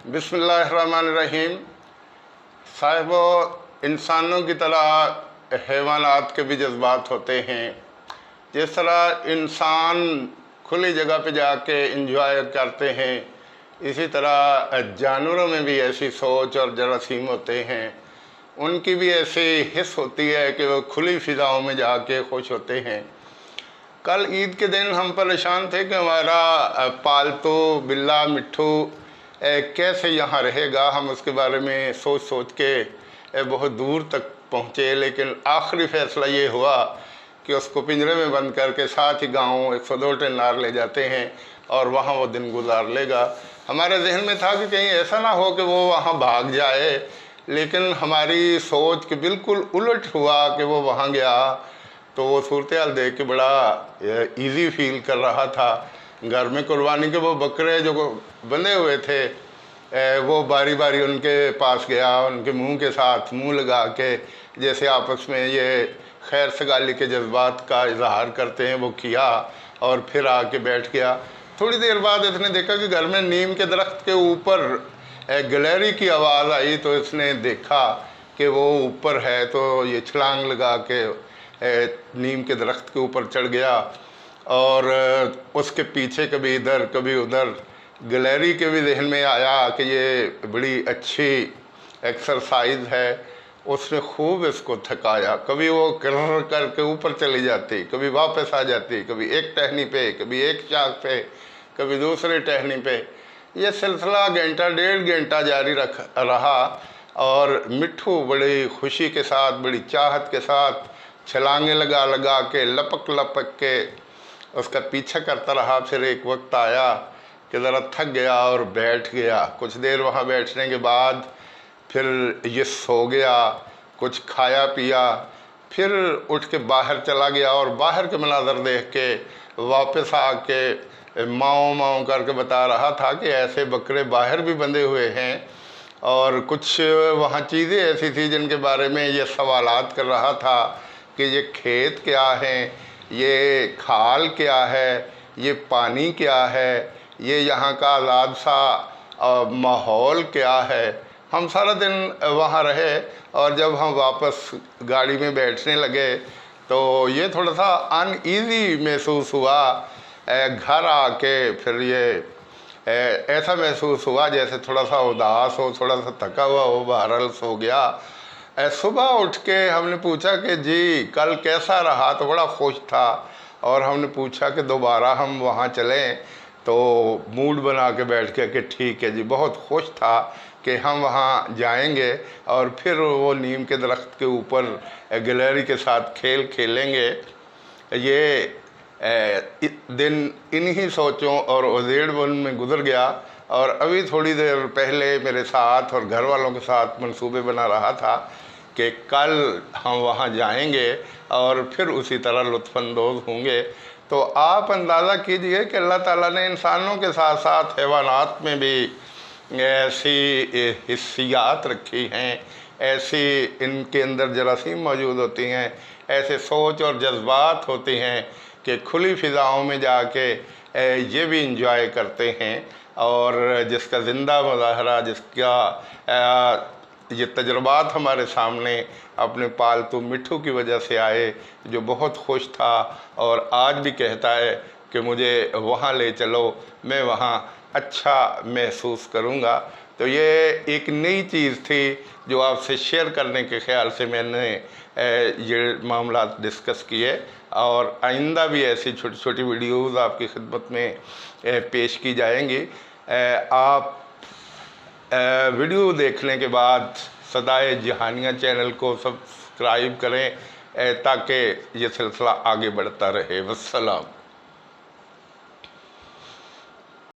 बिस्मिल्लाहिर्रहमानिर्रहीम। साहिबो, इंसानों की तरह हैवानात के भी जज्बात होते हैं। जिस तरह इंसान खुली जगह पे जाके इंजॉय करते हैं, इसी तरह जानवरों में भी ऐसी सोच और जरासीम होते हैं। उनकी भी ऐसी हिस्स होती है कि वो खुली फ़िज़ाओं में जाके खुश होते हैं। कल ईद के दिन हम परेशान थे कि हमारा पालतू बिल्ला मिट्ठू कैसे यहाँ रहेगा। हम उसके बारे में सोच सोच के बहुत दूर तक पहुँचे, लेकिन आखिरी फ़ैसला ये हुआ कि उसको पिंजरे में बंद करके साथ ही गाँव 102 टेन्नार ले जाते हैं और वहाँ वो दिन गुजार लेगा। हमारे जहन में था कि कहीं ऐसा ना हो कि वो वहाँ भाग जाए, लेकिन हमारी सोच के बिल्कुल उलट हुआ कि वो वहाँ गया तो वो सूरत हाल देख के बड़ा इजी फील कर रहा था। घर में कुर्बानी के वो बकरे जो बंधे हुए थे, वो बारी बारी उनके पास गया, उनके मुंह के साथ मुंह लगा के जैसे आपस में ये खैर सगाली के जज्बात का इजहार करते हैं वो किया और फिर आके बैठ गया। थोड़ी देर बाद इसने देखा कि घर में नीम के दरख्त के ऊपर गिलहरी की आवाज़ आई, तो इसने देखा कि वो ऊपर है, तो ये छलांग लगा के नीम के दरख्त के ऊपर चढ़ गया और उसके पीछे कभी इधर कभी उधर। गिलहरी के भी जहन में आया कि ये बड़ी अच्छी एक्सरसाइज है। उसने खूब इसको थकाया, कभी वो कर करके ऊपर चली जाती, कभी वापस आ जाती, कभी एक टहनी पे, कभी एक चाक पे, कभी दूसरे टहनी पे। ये सिलसिला घंटा डेढ़ घंटा जारी रहा और मिट्ठू बड़ी खुशी के साथ, बड़ी चाहत के साथ छलांगे लगा लगा के लपक लपक के उसका पीछा करता रहा। फिर एक वक्त आया कि ज़रा थक गया और बैठ गया। कुछ देर वहाँ बैठने के बाद फिर ये सो गया, कुछ खाया पिया, फिर उठ के बाहर चला गया और बाहर के मनाज़र देख के वापस आके माओ माओ करके बता रहा था कि ऐसे बकरे बाहर भी बंधे हुए हैं। और कुछ वहाँ चीज़ें ऐसी थी जिनके बारे में ये सवालात कर रहा था कि ये खेत क्या हैं, ये खाल क्या है, ये पानी क्या है, ये यहाँ का आज़ाद सा माहौल क्या है। हम सारा दिन वहाँ रहे और जब हम वापस गाड़ी में बैठने लगे तो ये थोड़ा सा अनईज़ी महसूस हुआ। घर आके फिर ये ऐसा महसूस हुआ जैसे थोड़ा सा उदास हो, थोड़ा सा थका हुआ हो, बहरहाल सो गया। सुबह उठ के हमने पूछा कि जी कल कैसा रहा, तो बड़ा खुश था। और हमने पूछा कि दोबारा हम वहाँ चलें, तो मूड बना के बैठ गया कि ठीक है जी, बहुत खुश था कि हम वहाँ जाएंगे और फिर वो नीम के दरख्त के ऊपर गिलहरी के साथ खेल खेलेंगे। ये दिन इन्हीं सोचों और उधेड़बुन में गुजर गया और अभी थोड़ी देर पहले मेरे साथ और घर वालों के साथ मंसूबे बना रहा था कि कल हम वहाँ जाएंगे और फिर उसी तरह लुत्फ़अंदोज़ होंगे। तो आप अंदाज़ा कीजिए कि अल्लाह ताला ने इंसानों के साथ साथ हैवानात में भी ऐसी हिस्सियात रखी हैं, ऐसी इनके अंदर जरासीम मौजूद होती हैं, ऐसे सोच और जज्बात होते हैं कि खुली फ़िज़ाओं में जाके ये भी इंजॉय करते हैं। और जिसका ज़िंदा मुज़ाहरा, जिसका ये तजुर्बात हमारे सामने अपने पालतू मिट्ठू की वजह से आए, जो बहुत खुश था और आज भी कहता है कि मुझे वहाँ ले चलो, मैं वहाँ अच्छा महसूस करूँगा। तो ये एक नई चीज़ थी जो आपसे शेयर करने के ख्याल से मैंने ये मामला डिस्कस किए और आइंदा भी ऐसी छोटी छोटी वीडियोज़ आपकी खिदमत में पेश की जाएंगी। आप वीडियो देखने के बाद सदाए जहानिया चैनल को सब्सक्राइब करें ताकि ये सिलसिला आगे बढ़ता रहे। वस्सलाम।